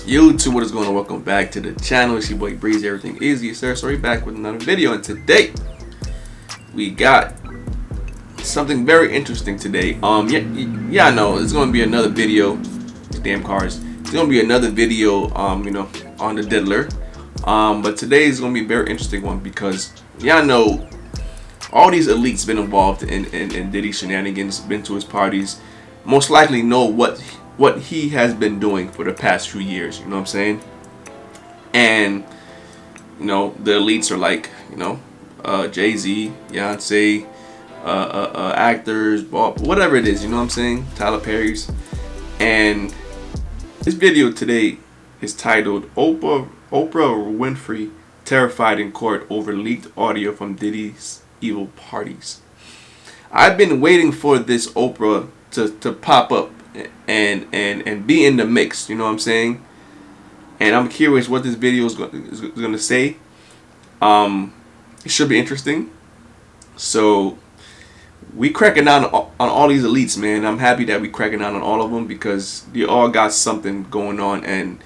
YouTube, what is going on? Welcome back to the channel. It's your boy Breeze, everything easy, sir. So we're back with another video, and today we got something very interesting today. Yeah, I know it's gonna be another video. Damn cars. It's gonna be another video, on the diddler. But today is gonna be a very interesting one because I know all these elites been involved in Diddy shenanigans, been to his parties, most likely know what he has been doing for the past few years, you know what I'm saying? And the elites are like, Jay-Z, Beyonce, actors, whatever it is, you know what I'm saying? Tyler Perry's. And this video today is titled Oprah Winfrey terrified in court over leaked audio from Diddy's evil parties. I've been waiting for this Oprah to pop up and be in the mix, you know what I'm saying? And I'm curious what this video is going to say. It should be interesting. So we cracking down on all these elites, man. I'm happy that we cracking down on all of them because they all got something going on and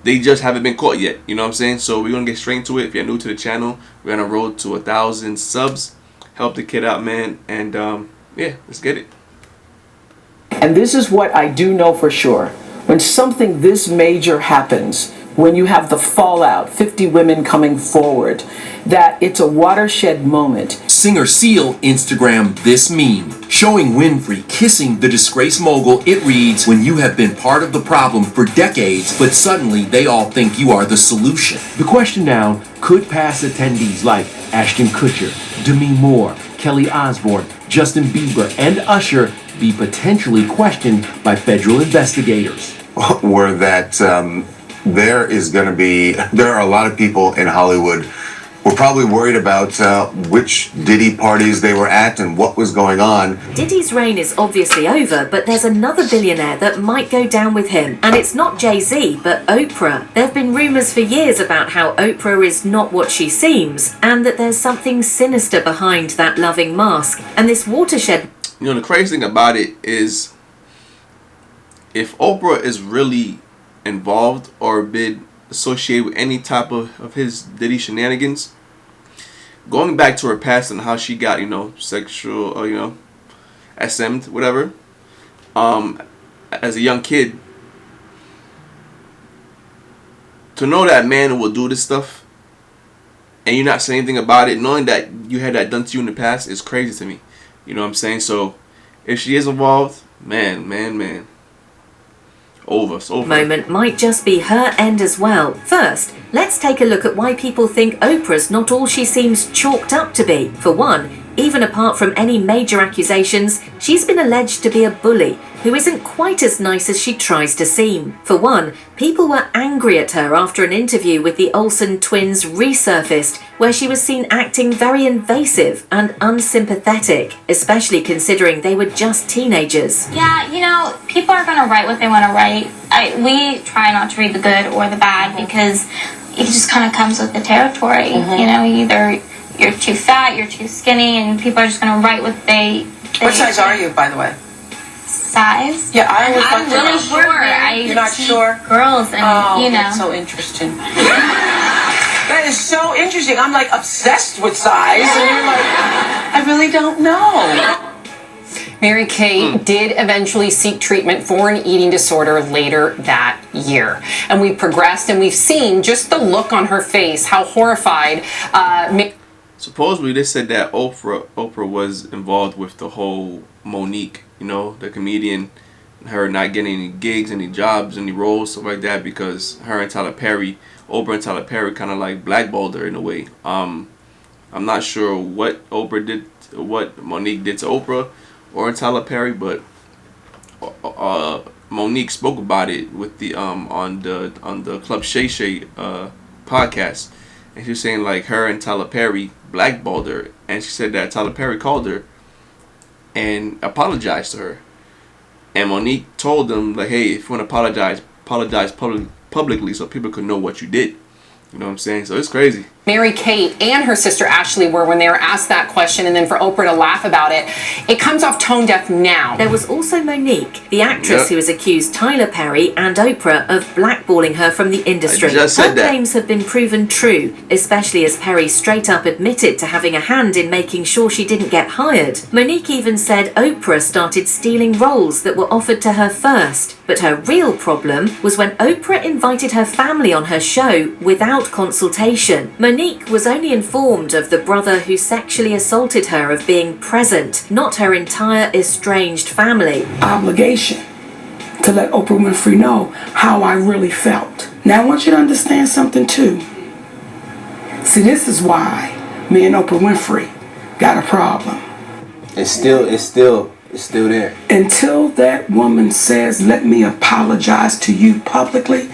they just haven't been caught yet, you know what I'm saying? So we're going to get straight into it. If you're new to the channel, we're on a road to 1,000 subs. Help the kid out, man. And yeah, let's get it. And this is what I do know for sure. When something this major happens, when you have the fallout, 50 women coming forward, that it's a watershed moment. Singer Seal Instagram this meme, showing Winfrey kissing the disgraced mogul. It reads, when you have been part of the problem for decades, but suddenly they all think you are the solution. The question now, could past attendees like Ashton Kutcher, Demi Moore, Kelly Osbourne, Justin Bieber, and Usher be potentially questioned by federal investigators? Were that there are a lot of people in Hollywood who are probably worried about which Diddy parties they were at and what was going on. Diddy's reign is obviously over, but there's another billionaire that might go down with him. And it's not Jay-Z, but Oprah. There have been rumors for years about how Oprah is not what she seems, and that there's something sinister behind that loving mask. And this watershed... The crazy thing about it is, if Oprah is really involved or been associated with any type of his Diddy shenanigans, going back to her past and how she got, sexual, SM'd, whatever, as a young kid, to know that man will do this stuff and you're not saying anything about it, knowing that you had that done to you in the past, is crazy to me. You know what I'm saying? So if she is involved, man, it's over. Moment might just be her end as well. First, let's take a look at why people think Oprah's not all she seems chalked up to be. For one, even apart from any major accusations, she's been alleged to be a bully who isn't quite as nice as she tries to seem. For one, people were angry at her after an interview with the Olsen twins resurfaced, where she was seen acting very invasive and unsympathetic, especially considering they were just teenagers. Yeah, people are going to write what they want to write. We try not to read the good or the bad because it just kind of comes with the territory. Either you're too fat, you're too skinny, and people are just going to write what they What size are you, by the way? Size? Yeah, I'm really sure. You're not sure? Girls, and that's so interesting. That is so interesting. I'm like obsessed with size, and you're like, I really don't know. Mary Kate did eventually seek treatment for an eating disorder later that year. And we've progressed and we've seen just the look on her face, how horrified. Supposedly they said that Oprah was involved with the whole Monique, the comedian, her not getting any gigs, any jobs, any roles, stuff like that, because her and Oprah and Tyler Perry kind of like blackballed her in a way. I'm not sure what Monique did to Oprah or Tyler Perry, but Monique spoke about it with the on the Club Shay Shay podcast, and she was saying like her and Tyler Perry blackballed her, and she said that Tyler Perry called her and apologized to her, and Monique told them like, hey, if you want to apologize publicly so people could know what you did. You know what I'm saying? So it's crazy. Mary-Kate and her sister Ashley were when they were asked that question, and then for Oprah to laugh about it, it comes off tone deaf now. There was also Monique, the actress who has accused Tyler Perry and Oprah of blackballing her from the industry. Her claims have been proven true, especially as Perry straight up admitted to having a hand in making sure she didn't get hired. Monique even said Oprah started stealing roles that were offered to her first. But her real problem was when Oprah invited her family on her show without consultation. Monique was only informed of the brother who sexually assaulted her of being present, not her entire estranged family. Obligation to let Oprah Winfrey know how I really felt. Now I want you to understand something too. See, this is why me and Oprah Winfrey got a problem. It's still there. Until that woman says, let me apologize to you publicly,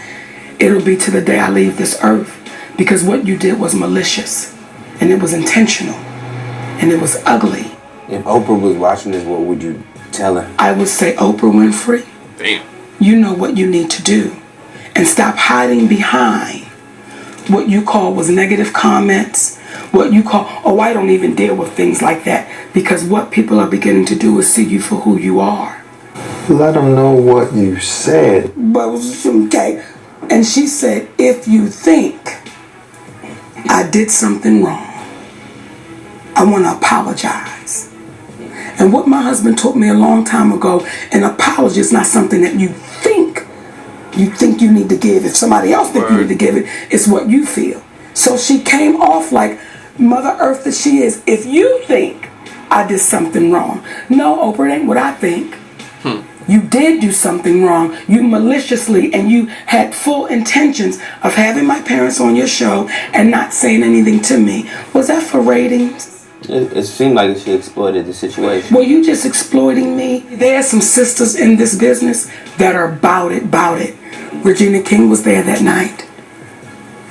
it'll be to the day I leave this earth. Because what you did was malicious, and it was intentional, and it was ugly. If Oprah was watching this, what would you tell her? I would say, Oprah Winfrey, you know what you need to do, and stop hiding behind what you call was negative comments, what you call, oh, I don't even deal with things like that, because what people are beginning to do is see you for who you are. Let them know what you said. But okay, and she said, if you think I did something wrong, I want to apologize. And what my husband taught me a long time ago, an apology is not something that you think you need to give. If somebody else thinks you need to give it, it's what you feel. So she came off like Mother Earth that she is. If you think I did something wrong, no, Oprah, it ain't what I think. You did do something wrong. You maliciously, and you had full intentions of having my parents on your show and not saying anything to me. Was that for ratings? It seemed like she exploited the situation. Well, you just exploiting me. There are some sisters in this business that are about it. Regina King was there that night.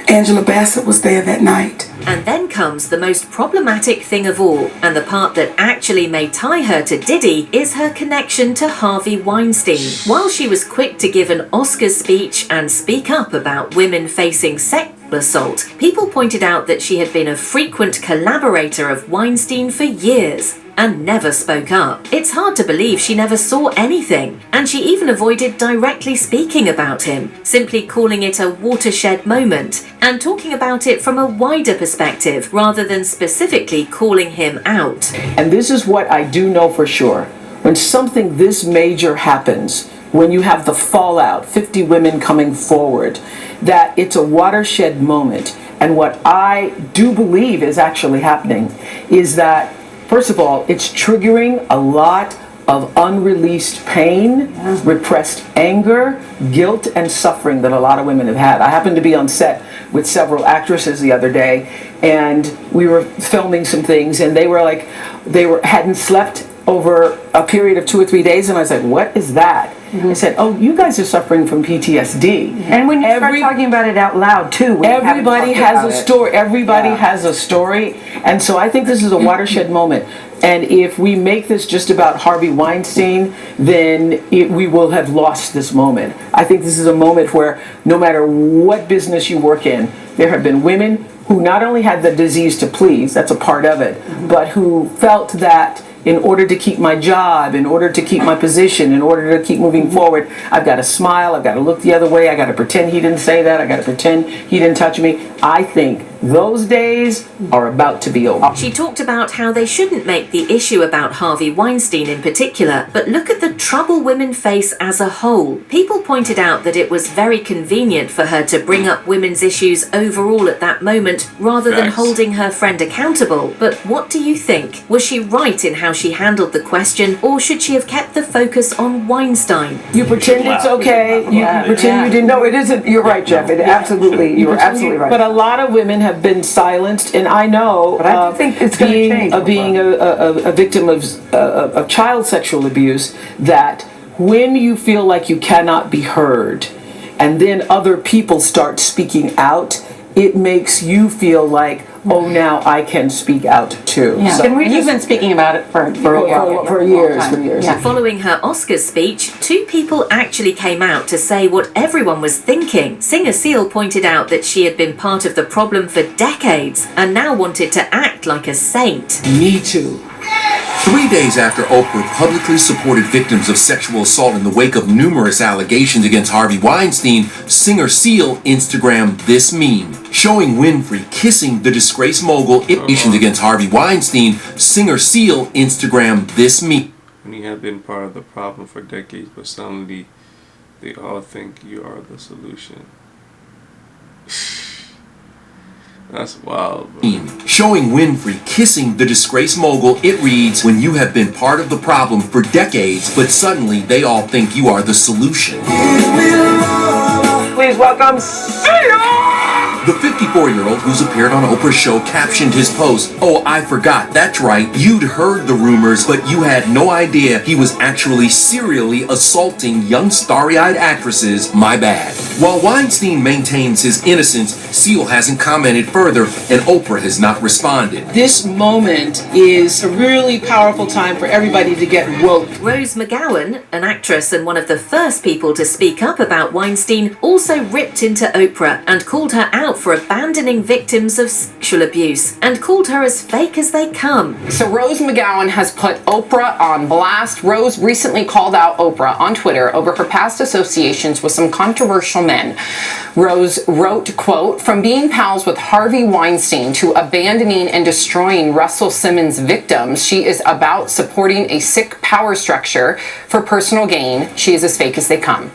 Angela Bassett was there that night. And then comes the most problematic thing of all, and the part that actually may tie her to Diddy is her connection to Harvey Weinstein. While she was quick to give an Oscars speech and speak up about women facing sexual assault, people pointed out that she had been a frequent collaborator of Weinstein for years and never spoke up. It's hard to believe she never saw anything, and she even avoided directly speaking about him, simply calling it a watershed moment and talking about it from a wider perspective rather than specifically calling him out. And this is what I do know for sure. When something this major happens, when you have the fallout, 50 women coming forward, that it's a watershed moment. And what I do believe is actually happening is that, first of all, it's triggering a lot of unreleased pain, repressed anger, guilt, and suffering that a lot of women have had. I happened to be on set with several actresses the other day, and we were filming some things, and they hadn't slept over a period of 2 or 3 days, and I said, what is that? I said, oh, you guys are suffering from PTSD. And when you start talking about it out loud, too. Everybody has a story. Everybody has a story. And so I think this is a watershed moment. And if we make this just about Harvey Weinstein, then we will have lost this moment. I think this is a moment where no matter what business you work in, there have been women who not only had the disease to please, that's a part of it, but who felt that in order to keep my job, in order to keep my position, in order to keep moving forward, I've got to smile, I've got to look the other way, I've got to pretend he didn't say that, I've got to pretend he didn't touch me. I think those days are about to be over. She talked about how they shouldn't make the issue about Harvey Weinstein in particular, but look at the trouble women face as a whole. People pointed out that it was very convenient for her to bring up women's issues overall at that moment rather than holding her friend accountable. But what do you think? Was she right in how she handled the question, or should she have kept the focus on Weinstein? You pretend it's okay. You pretend you didn't. No, it isn't. You're right, Jeff. It absolutely. You're absolutely right. But a lot of women have been silenced, and I know. But I think it's going to change. Being a victim of child sexual abuse, that when you feel like you cannot be heard, and then other people start speaking out, it makes you feel like, oh, now I can speak out too. Yeah. So, You've been speaking about it for years. Yeah. Following her Oscars speech, two people actually came out to say what everyone was thinking. Singer Seal pointed out that she had been part of the problem for decades and now wanted to act like a saint. Me too. 3 days after Oprah publicly supported victims of sexual assault in the wake of numerous allegations against Harvey Weinstein, singer Seal Instagrammed this meme, showing Winfrey kissing the disgraced mogul. Allegations against Harvey Weinstein, singer Seal Instagrammed this meme. When you have been part of the problem for decades, but suddenly they all think you are the solution. That's wild, bro. Showing Winfrey kissing the disgraced mogul, it reads, when you have been part of the problem for decades, but suddenly they all think you are the solution. Please welcome The 54-year-old who's appeared on Oprah's show captioned his post, "Oh, I forgot, that's right, you'd heard the rumors, but you had no idea he was actually serially assaulting young starry-eyed actresses, my bad." While Weinstein maintains his innocence, Seal hasn't commented further, and Oprah has not responded. this moment is a really powerful time for everybody to get woke. Rose McGowan, an actress and one of the first people to speak up about Weinstein, also ripped into Oprah and called her out for abandoning victims of sexual abuse and called her as fake as they come. So Rose McGowan has put Oprah on blast. Rose recently called out Oprah on Twitter over her past associations with some controversial men. Rose wrote, quote, "From being pals with Harvey Weinstein to abandoning and destroying Russell Simmons' victims, she is about supporting a sick power structure for personal gain. She is as fake as they come."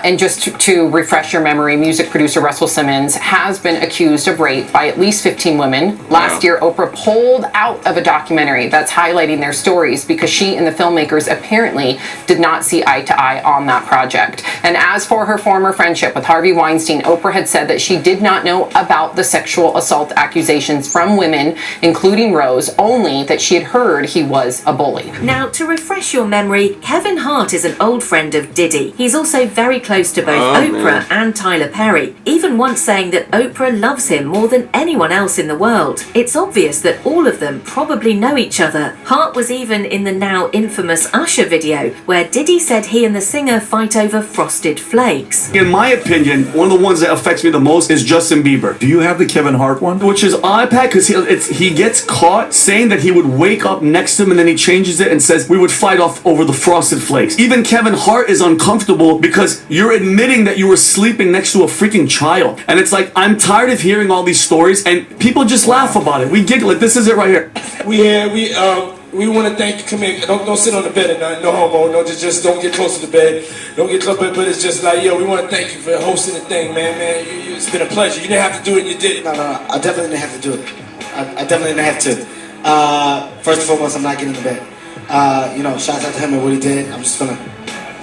And just to refresh your memory, music producer Russell Simmons has been accused of rape by at least 15 women. Last year, Oprah pulled out of a documentary that's highlighting their stories because she and the filmmakers apparently did not see eye to eye on that project. And as for her former friendship with Harvey Weinstein, Oprah had said that she did not know about the sexual assault accusations from women, including Rose, only that she had heard he was a bully. Now, to refresh your memory, Kevin Hart is an old friend of Diddy. He's also very close to both Oprah and Tyler Perry, even once saying that Oprah loves him more than anyone else in the world. It's obvious that all of them probably know each other. Hart was even in the now infamous Usher video, where Diddy said he and the singer fight over Frosted Flakes. In my opinion, one of the ones that affects me the most is Justin Bieber. Do you have the Kevin Hart one? Which is odd, Pat, because he gets caught saying that he would wake up next to him and then he changes it and says we would fight off over the Frosted Flakes. Even Kevin Hart is uncomfortable because you're admitting that you were sleeping next to a freaking child. And it's like, I'm tired of hearing all these stories and people just laugh about it. We giggle it. This is it right here. We want to thank you. Come here. Don't sit on the bed at night. No homo. No, just don't get close to the bed. Don't get close. But it's just like, yo, we want to thank you for hosting the thing, man. It's been a pleasure. You didn't have to do it. You did. No. I definitely didn't have to do it. I definitely didn't have to. First and foremost, I'm not getting in the bed. Shout out to him and what he did. I'm just gonna,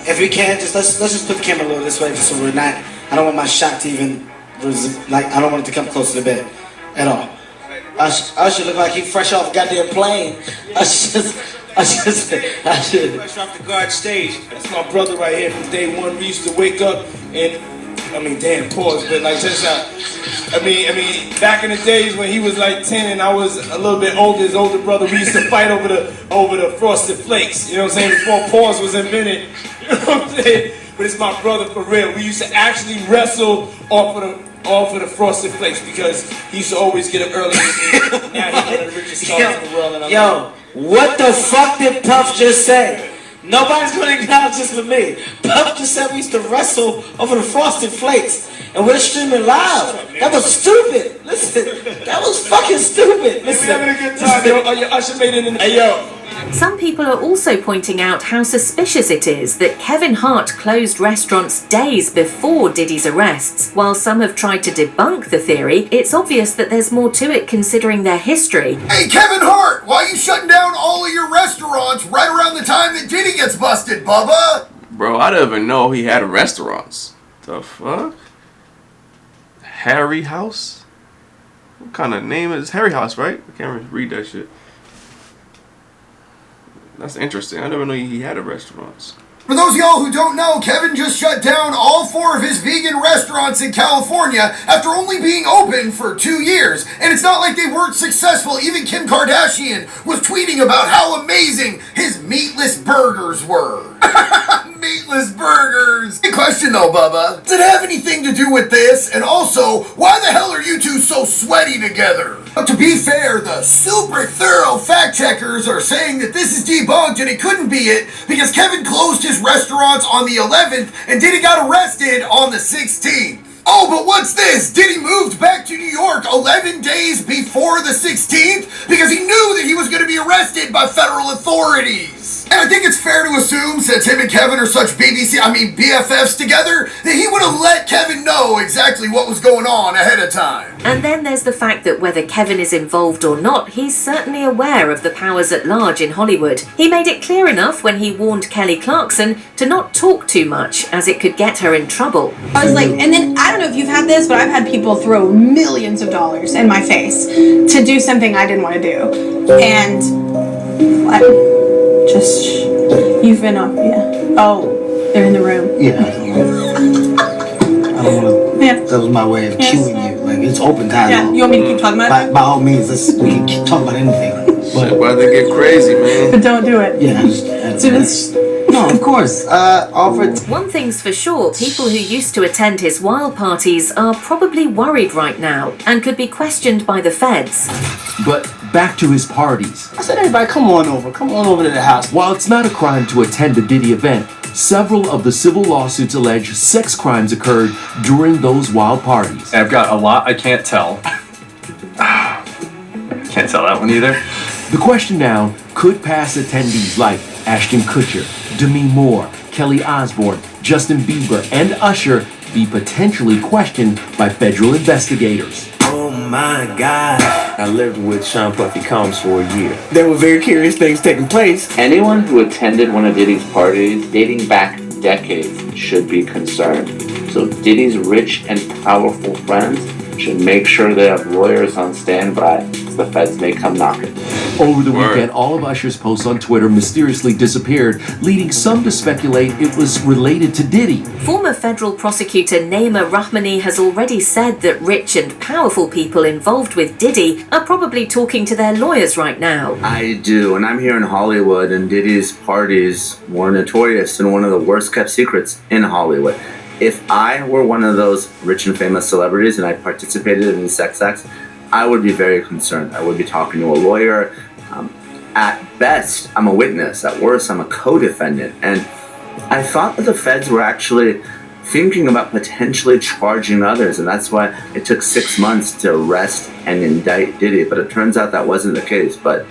if we can, let's just put the camera a little this way so we're not. I don't want my shot to even I don't want it to come close to the bed at all. I should look like he fresh off a goddamn plane. I should. Fresh off the guard stage. That's my brother right here from day one. We used to wake up and, pause, but like just back in the days when he was like 10 and I was a little bit older, his older brother, we used to fight over the Frosted Flakes. You know what I'm saying? Before pause was invented. You know what I'm saying? But it's my brother for real. We used to actually wrestle off of the Frosted Flakes because he used to always get up early. Now he's one of the richest stars in the world. And what the fuck did Puff just say? Nobody's going to acknowledge this but me. Puff just said we used to wrestle over the Frosted Flakes. And we're streaming live. That was stupid. Listen, that was fucking stupid. Listen, we're having a good time, yo. Oh, your Usher made it in the... Hey, yo. Some people are also pointing out how suspicious it is that Kevin Hart closed restaurants days before Diddy's arrests. While some have tried to debunk the theory, it's obvious that there's more to it considering their history. Hey, Kevin Hart, why are you shutting down all of your restaurants right around the time that Diddy gets busted, Bubba? Bro, I didn't even know he had restaurants. The fuck? Harry House? What kind of name is Harry House, right? I can't read that shit. That's interesting. I never knew he had a restaurant. For those of y'all who don't know, Kevin just shut down all 4 of his vegan restaurants in California after only being open for 2 years. And it's not like they weren't successful. Even Kim Kardashian was tweeting about how amazing his meatless burgers were. Meatless burgers. Good question though, Bubba. Does it have anything to do with this? And also, why the hell are you two so sweaty together? But to be fair, the super thorough fact checkers are saying that this is debunked and it couldn't be it because Kevin closed his restaurants on the 11th and Diddy got arrested on the 16th. Oh, but what's this? Diddy moved back to New York 11 days before the 16th because he knew that he was going to be arrested by federal authorities. And I think it's fair to assume, since him and Kevin are such BFFs together, that he would have let Kevin know exactly what was going on ahead of time. And then there's the fact that whether Kevin is involved or not, he's certainly aware of the powers at large in Hollywood. He made it clear enough when he warned Kelly Clarkson to not talk too much, as it could get her in trouble. I was like, and then I don't know if you've had this, but I've had people throw millions of dollars in my face to do something I didn't want to do. And what? Just, you've been up, yeah. Oh, they're in the room. Yeah. I don't want to. Yeah. That was my way of cueing you. Like, it's open dialogue. Yeah. You want me to keep talking about it? By all means, we can keep talking about anything. But why they get crazy, man? But don't do it. Yeah, no, of course. Alfred. One thing's for sure, people who used to attend his wild parties are probably worried right now and could be questioned by the feds. But back to his parties. I said, everybody, come on over to the house. While it's not a crime to attend a Diddy event, several of the civil lawsuits allege sex crimes occurred during those wild parties. I've got a lot I can't tell. Can't tell that one either. The question now could past attendees like Ashton Kutcher, Demi Moore, Kelly Osbourne, Justin Bieber, and Usher be potentially questioned by federal investigators. Oh my God. I lived with Sean Puffy Combs for a year. There were very curious things taking place. Anyone who attended one of Diddy's parties dating back decades should be concerned. So Diddy's rich and powerful friends should make sure they have lawyers on standby, as the feds may come knocking. Over the weekend, all of Usher's posts on Twitter mysteriously disappeared, leading some to speculate it was related to Diddy. Former federal prosecutor Naima Rahmani has already said that rich and powerful people involved with Diddy are probably talking to their lawyers right now. I do, and I'm here in Hollywood, and Diddy's parties were notorious and one of the worst kept secrets in Hollywood. If I were one of those rich and famous celebrities and I participated in these sex acts, I would be very concerned. I would be talking to a lawyer. At best, I'm a witness. At worst, I'm a co-defendant. And I thought that the feds were actually thinking about potentially charging others, and that's why it took 6 months to arrest and indict Diddy. But it turns out that wasn't the case. But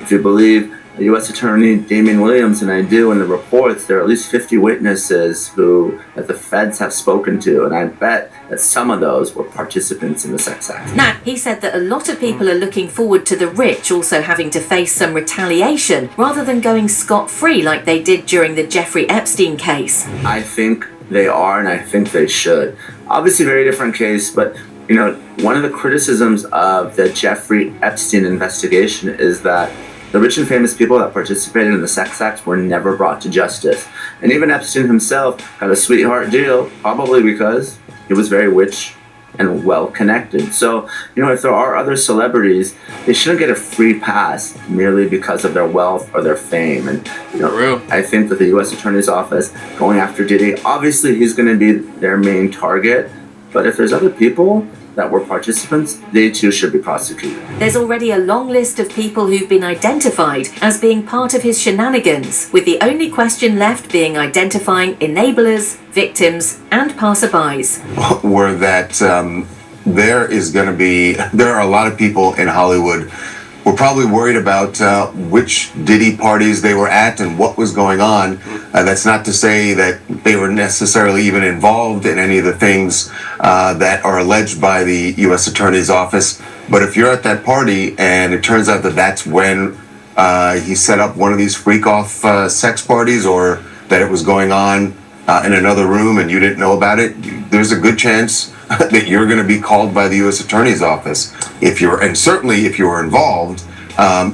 if you believe the U.S. Attorney Damian Williams, and I do, in the reports, there are at least 50 witnesses that the feds have spoken to, and I bet that some of those were participants in the sex act. Now, he said that a lot of people are looking forward to the rich also having to face some retaliation rather than going scot-free like they did during the Jeffrey Epstein case. I think they are, and I think they should. Obviously, very different case, but you know, one of the criticisms of the Jeffrey Epstein investigation is that the rich and famous people that participated in the sex acts were never brought to justice. And even Epstein himself had a sweetheart deal, probably because he was very rich and well connected. So, you know, if there are other celebrities, they shouldn't get a free pass merely because of their wealth or their fame. And, you know, I think that the U.S. Attorney's Office going after Diddy, obviously he's going to be their main target. But if there's other people that were participants, they too should be prosecuted. There's already a long list of people who've been identified as being part of his shenanigans, with the only question left being identifying enablers, victims, and passerbys. Were that there are a lot of people in Hollywood were probably worried about which Diddy parties they were at and what was going on. That's not to say that they were necessarily even involved in any of the things that are alleged by the U.S. Attorney's Office. But if you're at that party and it turns out that that's when he set up one of these freak-off sex parties, or that it was going on in another room and you didn't know about it, there's a good chance that you're going to be called by the U.S. Attorney's Office. And certainly if you were involved,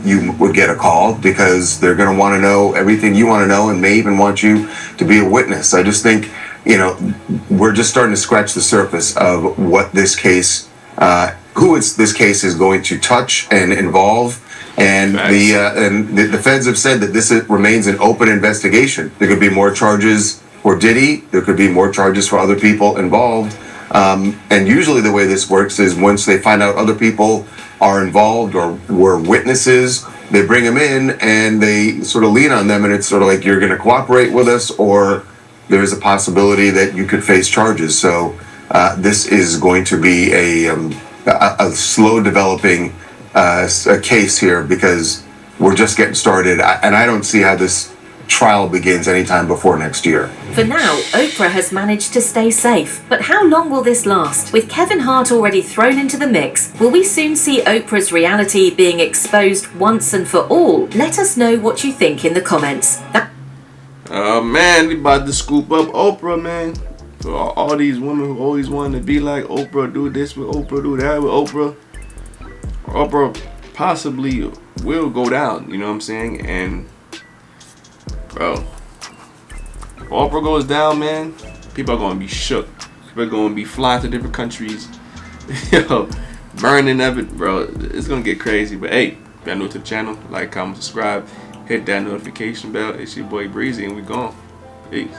you would get a call because they're going to want to know everything you want to know and may even want you to be a witness. I just think, we're just starting to scratch the surface of what this case, this case is going to touch and involve. And the feds have said that this remains an open investigation. There could be more charges for Diddy. There could be more charges for other people involved. And usually the way this works is once they find out other people are involved or were witnesses, they bring them in and they sort of lean on them, and it's sort of like, you're going to cooperate with us, or there's a possibility that you could face charges. So this is going to be a slow developing a case here because we're just getting started, and I don't see how this trial begins anytime before next year. For now, Oprah has managed to stay safe. But how long will this last? With Kevin Hart already thrown into the mix, will we soon see Oprah's reality being exposed once and for all? Let us know what you think in the comments. Oh man, we about to scoop up Oprah, man. For all these women who always wanted to be like Oprah, do this with Oprah, do that with Oprah. Oprah possibly will go down, you know what I'm saying? And bro, if Oprah goes down, man, people are gonna be shook. People are gonna be flying to different countries, burning everything, bro. It's gonna get crazy. But hey, if you're new to the channel, like, comment, subscribe, hit that notification bell. It's your boy Breezy, and we gone. Peace.